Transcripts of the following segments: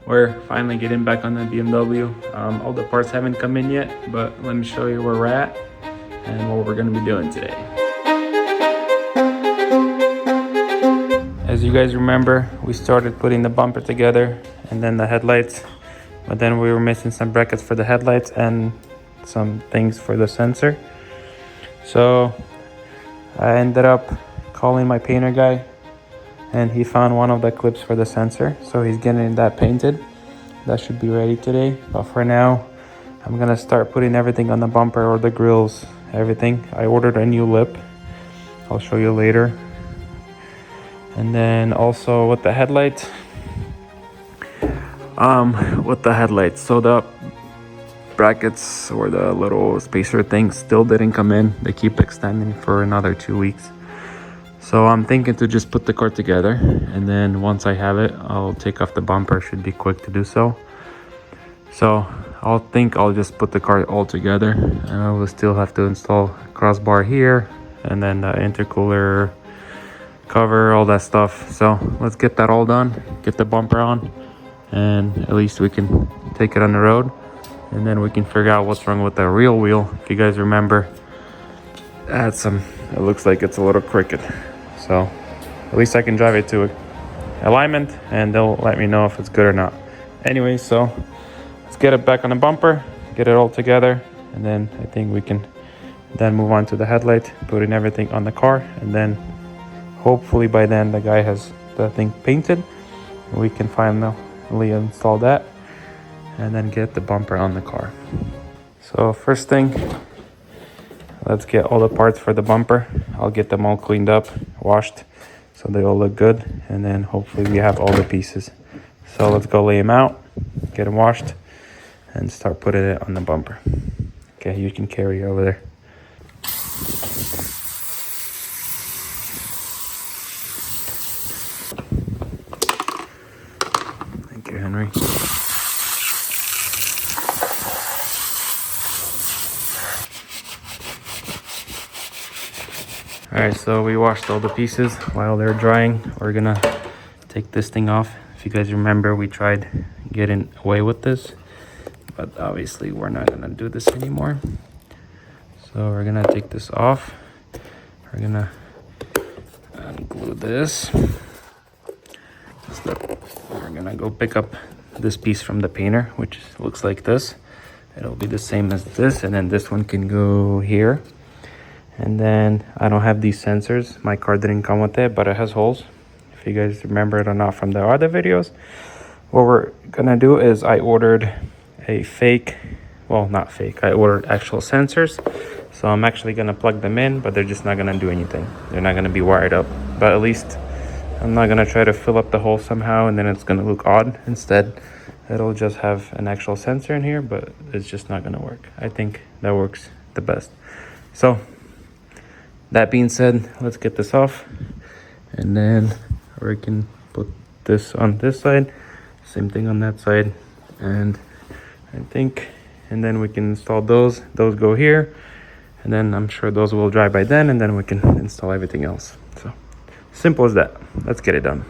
We're finally getting back on the BMW. All the parts haven't come in yet, but let me show you where we're at and what we're gonna be doing today. As you guys remember, we started putting the bumper together and then the headlights, but then we were missing some brackets for the headlights and some things for the sensor. So I ended up calling my painter guy and he found one of the clips for the sensor. So he's getting that painted. That should be ready today. But for now, I'm gonna start putting everything on the bumper or the grills, everything. I ordered a new lip. I'll show you later. And then also with the headlights. So the brackets or the little spacer things still didn't come in. They keep extending for another 2 weeks. So I'm thinking to just put the car together, and then once I have it, I'll take off the bumper. Should be quick to do so. So I'll just put the car all together, and I will still have to install crossbar here, and then the intercooler cover, all that stuff. So let's get that all done, get the bumper on, and at least we can take it on the road, and then we can figure out what's wrong with the real wheel. If you guys remember, it looks like it's a little crooked. So at least I can drive it to alignment and they'll let me know if it's good or not. Anyway, so let's get it back on the bumper, get it all together, and then I think we can then move on to the headlight, putting everything on the car, and then hopefully by then the guy has the thing painted. We can finally install that and then get the bumper on the car. So first thing, let's get all the parts for the bumper. I'll get them all cleaned up, washed, so they all look good. And then hopefully we have all the pieces. So let's go lay them out, get them washed, and start putting it on the bumper. Okay, you can carry over there. Thank you, Henry. Alright, so we washed all the pieces. While they're drying, we're gonna take this thing off. If you guys remember, we tried getting away with this, but obviously we're not gonna do this anymore. So we're gonna take this off. We're gonna unglue this. We're gonna go pick up this piece from the painter, which looks like this. It'll be the same as this, and then this one can go here. And then I don't have these sensors. My car didn't come with it, but it has holes. If you guys remember it or not from the other videos. What we're gonna do is I ordered a I ordered actual sensors. So I'm actually gonna plug them in, but they're just not gonna do anything. They're not gonna be wired up. But at least I'm not gonna try to fill up the hole somehow and then it's gonna look odd. Instead, it'll just have an actual sensor in here, but it's just not gonna work. I think that works the best. So that being said, let's get this off, and then we can put this on this side, same thing on that side, and then we can install those go here, and then I'm sure those will dry by then, and then we can install everything else. So simple as that. Let's get it done.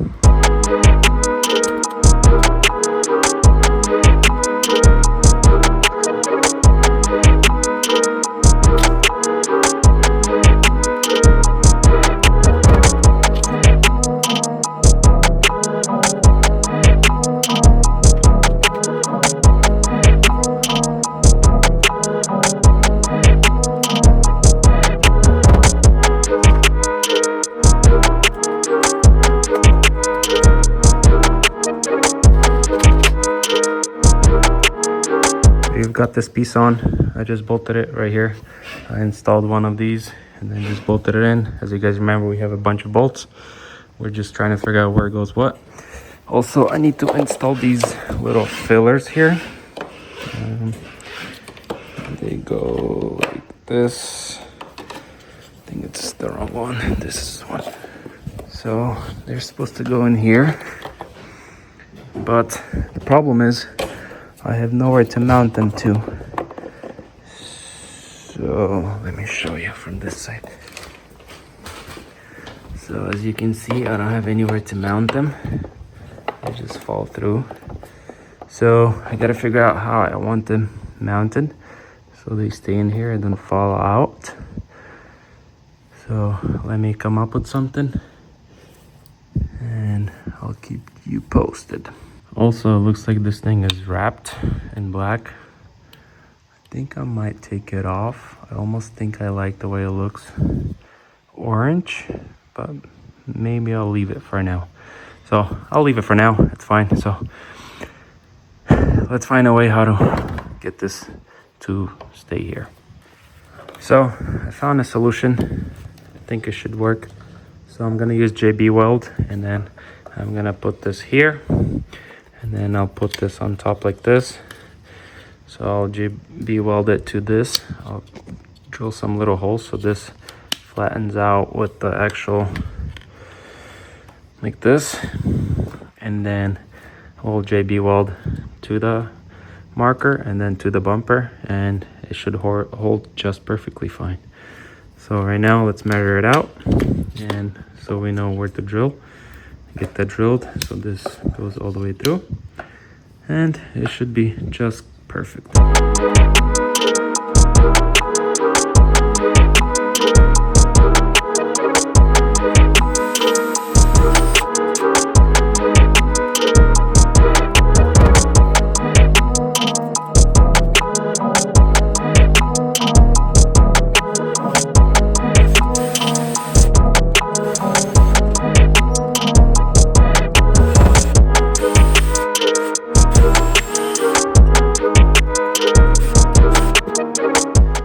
We've got this piece on. I just bolted it right here. I installed one of these and then just bolted it in. As you guys remember, we have a bunch of bolts. We're just trying to figure out where goes what. Also, I need to install these little fillers here. They go like this. I think it's the wrong one. This is one. So they're supposed to go in here. But the problem is I have nowhere to mount them to. So let me show you from this side. So as you can see, I don't have anywhere to mount them. They just fall through. So I gotta figure out how I want them mounted so they stay in here and don't fall out. So let me come up with something and I'll keep you posted. Also, it looks like this thing is wrapped in black. I think I might take it off. I almost think I like the way it looks orange, but maybe I'll leave it for now. So I'll leave it for now, it's fine. So let's find a way how to get this to stay here. So I found a solution. I think it should work. So I'm gonna use JB Weld, and then I'm gonna put this here, and then I'll put this on top like this. So I'll JB Weld it to this. I'll drill some little holes so this flattens out with the actual, like this, and then I'll JB Weld to the marker and then to the bumper, and it should hold just perfectly fine. So right now let's measure it out, and so we know where to drill. Get that drilled so this goes all the way through, and it should be just perfect.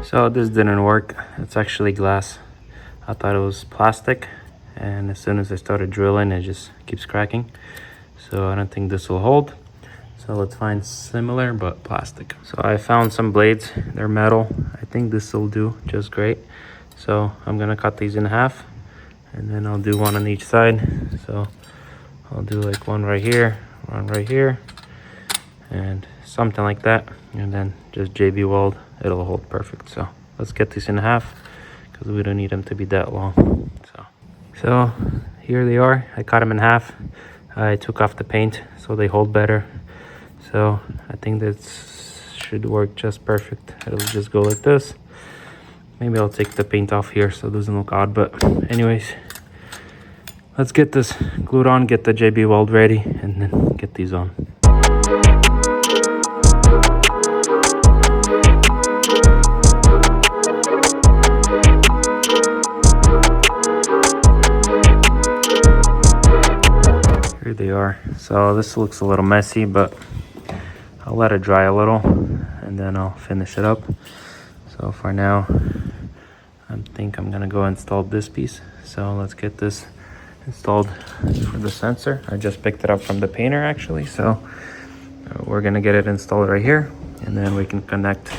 So this didn't work. It's actually glass. I thought it was plastic, and as soon as I started drilling it just keeps cracking. So I don't think this will hold. So let's find similar but plastic. So I found some blades. They're metal. I think this will do just great. So I'm gonna cut these in half, and then I'll do one on each side. So I'll do like one right here, and something like that, and then just JB Weld. It'll hold perfect. So let's get these in half because we don't need them to be that long. So here they are. I cut them in half. I took off the paint so they hold better. So I think this should work just perfect. It'll just go like this. Maybe I'll take the paint off here so it doesn't look odd, but anyways, let's get this glued on, get the JB Weld ready, and then get these on. Here they are. So this looks a little messy, but I'll let it dry a little and then I'll finish it up. So for now, I think I'm gonna go install this piece. So let's get this installed for the sensor. I just picked it up from the painter actually. So we're gonna get it installed right here, and then we can connect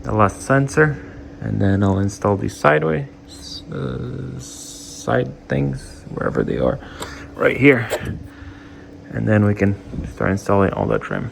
the last sensor, and then I'll install these sideways side things wherever they are right here, and then we can start installing all the trim.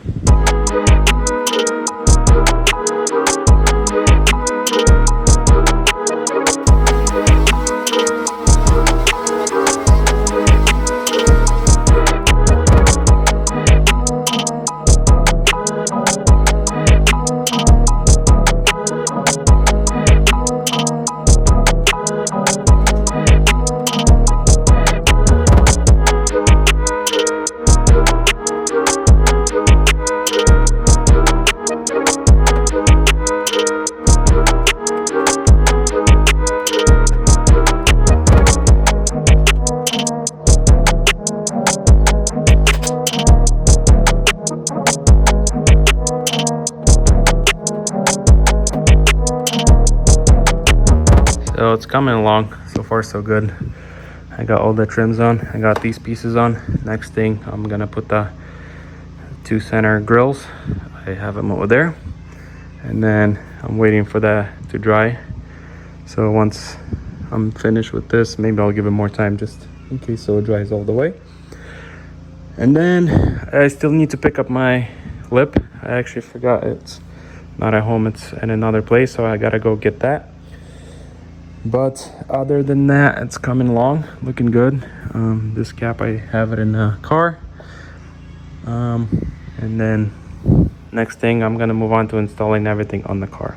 So it's coming along. So far so good. I got all the trims on. I got these pieces on. Next thing, I'm gonna put the two center grills. I have them over there, and then I'm waiting for that to dry. So once I'm finished with this, maybe I'll give it more time just in case so it dries all the way. And then I still need to pick up my lip. I actually forgot it's not at home, it's in another place, so I gotta go get that. But other than that, it's coming along, looking good. This cap, I have it in the car. And then next thing, I'm gonna move on to installing everything on the car.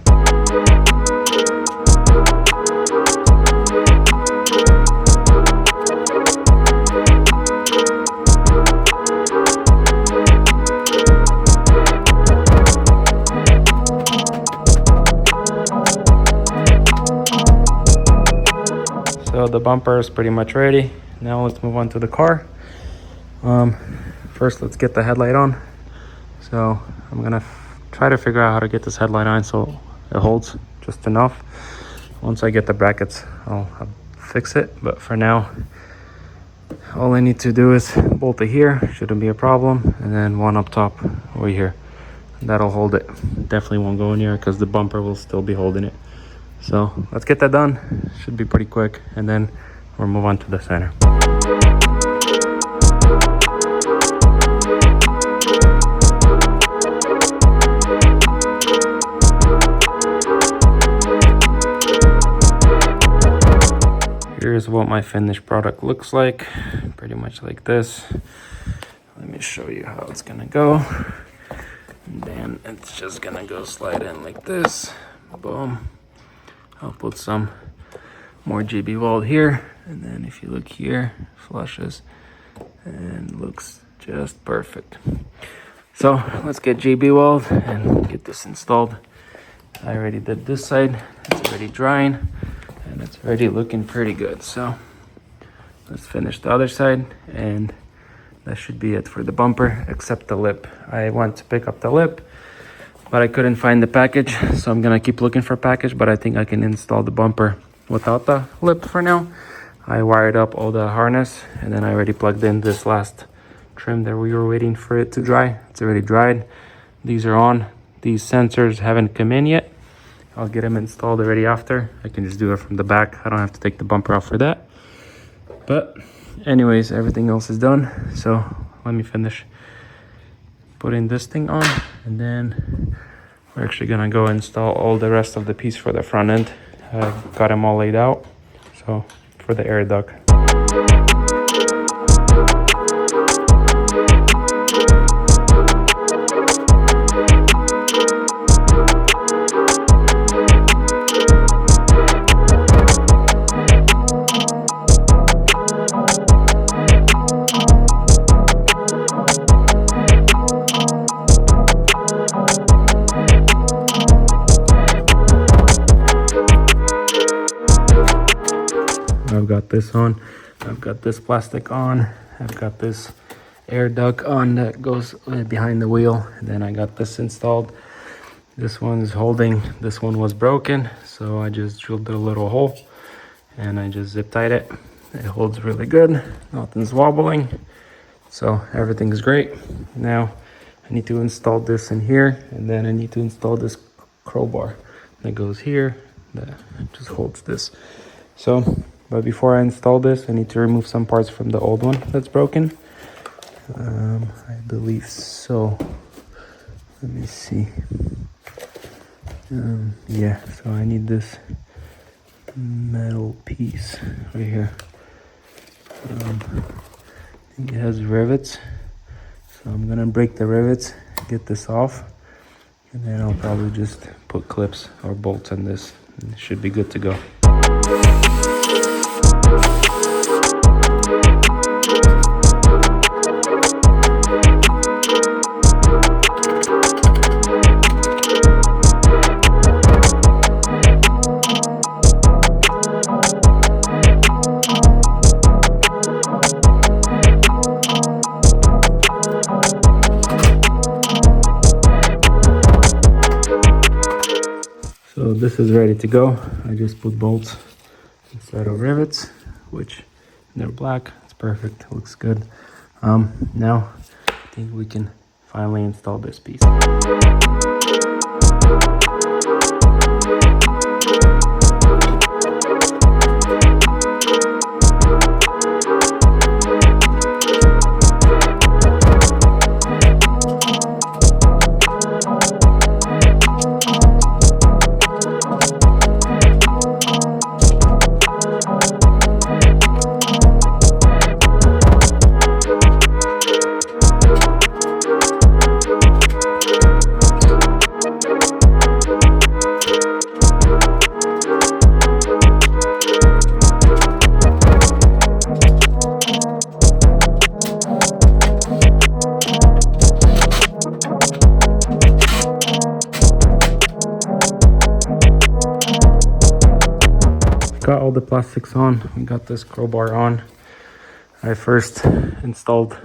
So the bumper is pretty much ready. Now let's move on to the car. First, let's get the headlight on. So I'm gonna try to figure out how to get this headlight on so it holds just enough. Once I get the brackets, I'll fix it. But for now, all I need to do is bolt it here. Shouldn't be a problem. And then one up top over here. That'll hold it. Definitely won't go in here because the bumper will still be holding it. So let's get that done. Should be pretty quick. And then we'll move on to the center. Here's what my finished product looks like. Pretty much like this. Let me show you how it's gonna go. And then it's just gonna go slide in like this. Boom. I'll put some more GB weld here. And then if you look here, flushes and looks just perfect. So let's get GB weld and get this installed. I already did this side. It's already drying. And it's already looking pretty good. So let's finish the other side, and that should be it for the bumper, except the lip. I went to pick up the lip, but I couldn't find the package, so I'm gonna keep looking for a package, but I think I can install the bumper without the lip for now. I wired up all the harness, and then I already plugged in this last trim that we were waiting for it to dry. It's already dried. These are on. These sensors haven't come in yet. I'll get them installed already after. I can just do it from the back. I don't have to take the bumper off for that. But anyways, everything else is done. So let me finish putting this thing on. And then we're actually gonna go install all the rest of the piece for the front end. I got them all laid out. So for the air duct. I've got this on, I've got this plastic on, I've got this air duct on that goes behind the wheel, and then I got this installed. This one is holding, this one was broken, so I just drilled a little hole and I just zip tied it. It holds really good, nothing's wobbling, so everything's great. Now I need to install this in here, and then I need to install this crowbar that goes here that just holds this. So but before I install this, I need to remove some parts from the old one that's broken. I believe so. Let me see. Yeah, so I need this metal piece right here. I think it has rivets. So I'm gonna break the rivets, get this off, and then I'll probably just put clips or bolts on this. And it should be good to go. So this is ready to go. I just put bolts instead of rivets, which they're black. It's perfect, it looks good. Now I think we can finally install this piece. got all the plastics on. We got this crowbar on. I first installed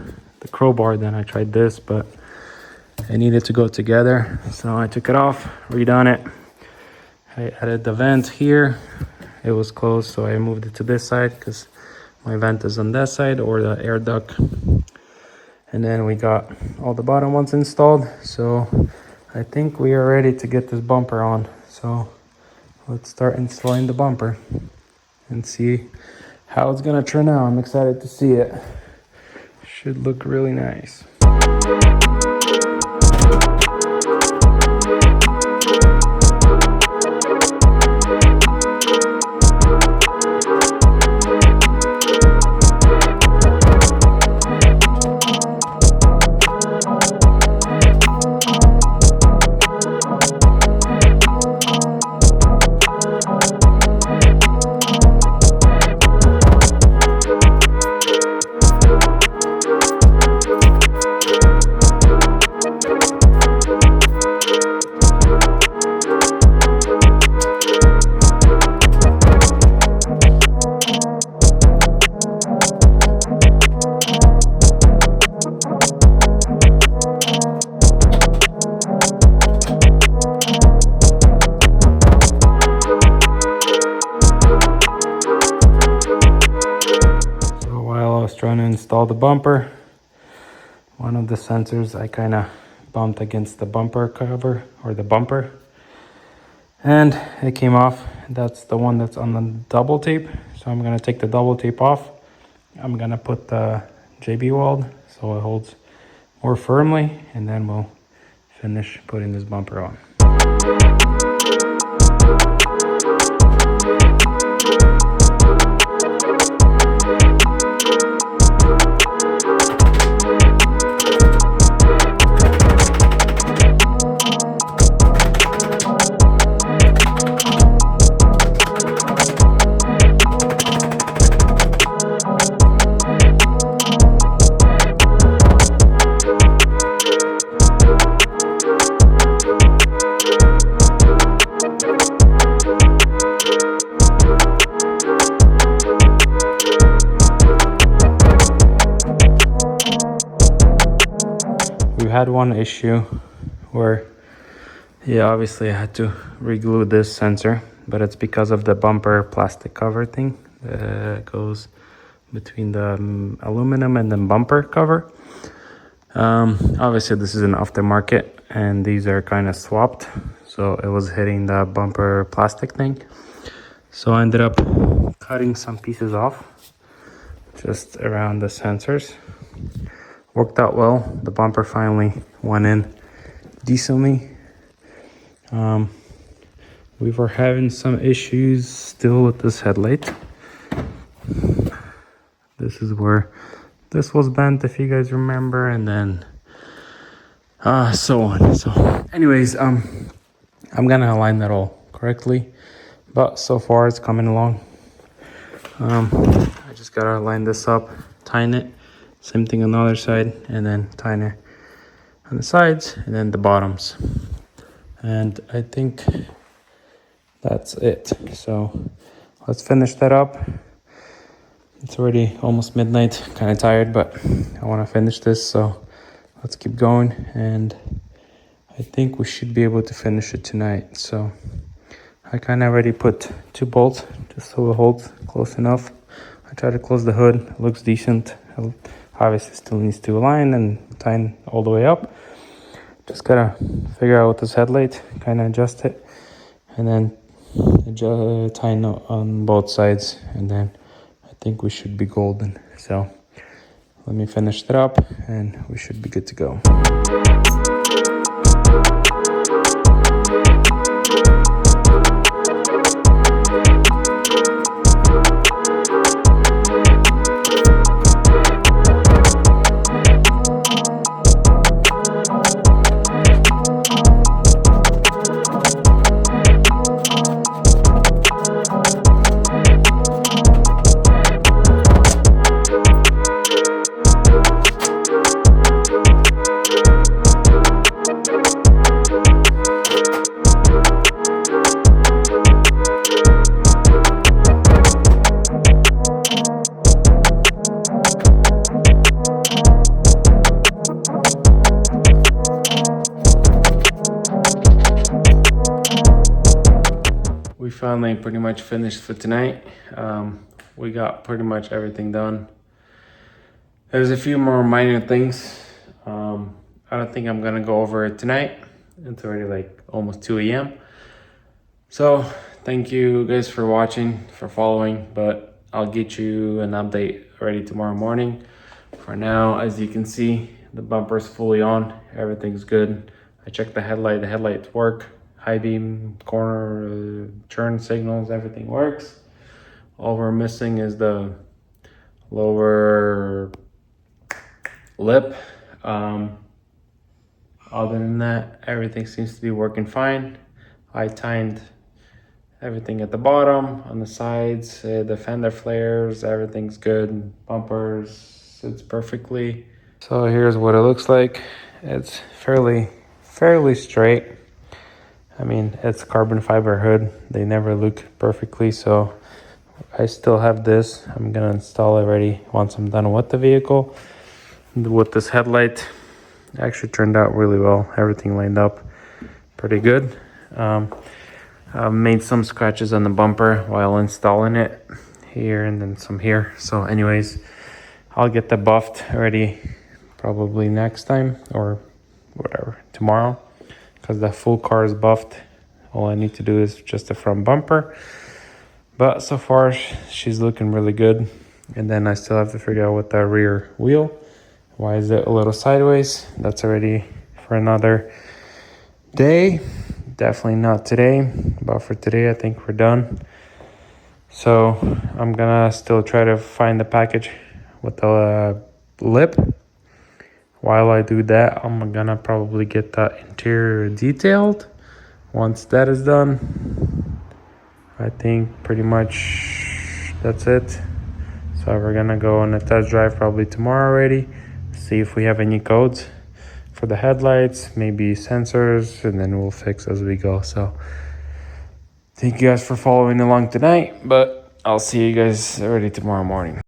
the crowbar, then I tried this, but it needed to go together. So I took it off, redone it. I added the vent here. It was closed, so I moved it to this side because my vent is on that side, or the air duct. And then we got all the bottom ones installed. So I think we are ready to get this bumper on. So let's start installing the bumper and see how it's gonna turn out. I'm excited to see it. Should look really nice. Trying to install the bumper, one of the sensors I kind of bumped against the bumper cover, or the bumper, and it came off. That's the one that's on the double tape, so I'm going to take the double tape off. I'm going to put the JB weld so it holds more firmly, and then we'll finish putting this bumper on. We had one issue where, obviously I had to re-glue this sensor, but it's because of the bumper plastic cover thing that goes between the aluminum and the bumper cover. Obviously this is an aftermarket and these are kind of swapped, so it was hitting the bumper plastic thing. So I ended up cutting some pieces off just around the sensors. Worked out well. The bumper finally went in decently. We were having some issues still with this headlight. This is where this was bent, if you guys remember, and then so on. So anyways, I'm gonna align that all correctly, but so far it's coming along. I just gotta line this up, tighten it. Same thing on the other side, and then tighten it on the sides and then the bottoms. And I think that's it. So let's finish that up. It's already almost midnight, kind of tired, but I want to finish this, so let's keep going. And I think we should be able to finish it tonight. So I kind of already put 2 bolts just so it holds close enough. I try to close the hood, it looks decent. Obviously still needs to align and tighten all the way up. Just gotta figure out this headlight, kind of adjust it, and then tighten on both sides, and then I think we should be golden. So let me finish that up and we should be good to go. finally pretty much finished for tonight. We got pretty much everything done. There's a few more minor things. I don't think I'm gonna go over it tonight. It's already like almost 2 a.m. So thank you guys for watching, for following, but I'll get you an update ready tomorrow morning. For now, as you can see, the bumper's fully on, everything's good. I checked the headlights work, high beam, corner, turn signals, everything works. All we're missing is the lower lip. Other than that, everything seems to be working fine. I timed everything at the bottom, on the sides, the fender flares, everything's good. Bumpers sits perfectly. So here's what it looks like. It's fairly straight. I mean, it's carbon fiber hood. They never look perfectly, so I still have this. I'm gonna install it ready once I'm done with the vehicle. With this headlight, actually turned out really well. Everything lined up pretty good. I've made some scratches on the bumper while installing it here and then some here. So anyways, I'll get the buffed ready probably next time or whatever, tomorrow, because the full car is buffed. All I need to do is just the front bumper. But so far, she's looking really good. And then I still have to figure out with the rear wheel. Why is it a little sideways? That's already for another day. Definitely not today, but for today, I think we're done. So I'm gonna still try to find the package with the lip. While I do that, I'm gonna probably get the interior detailed. Once that is done, I think pretty much that's it. So we're gonna go on a test drive probably tomorrow already. See if we have any codes for the headlights, maybe sensors, and then we'll fix as we go. So thank you guys for following along tonight, but I'll see you guys already tomorrow morning.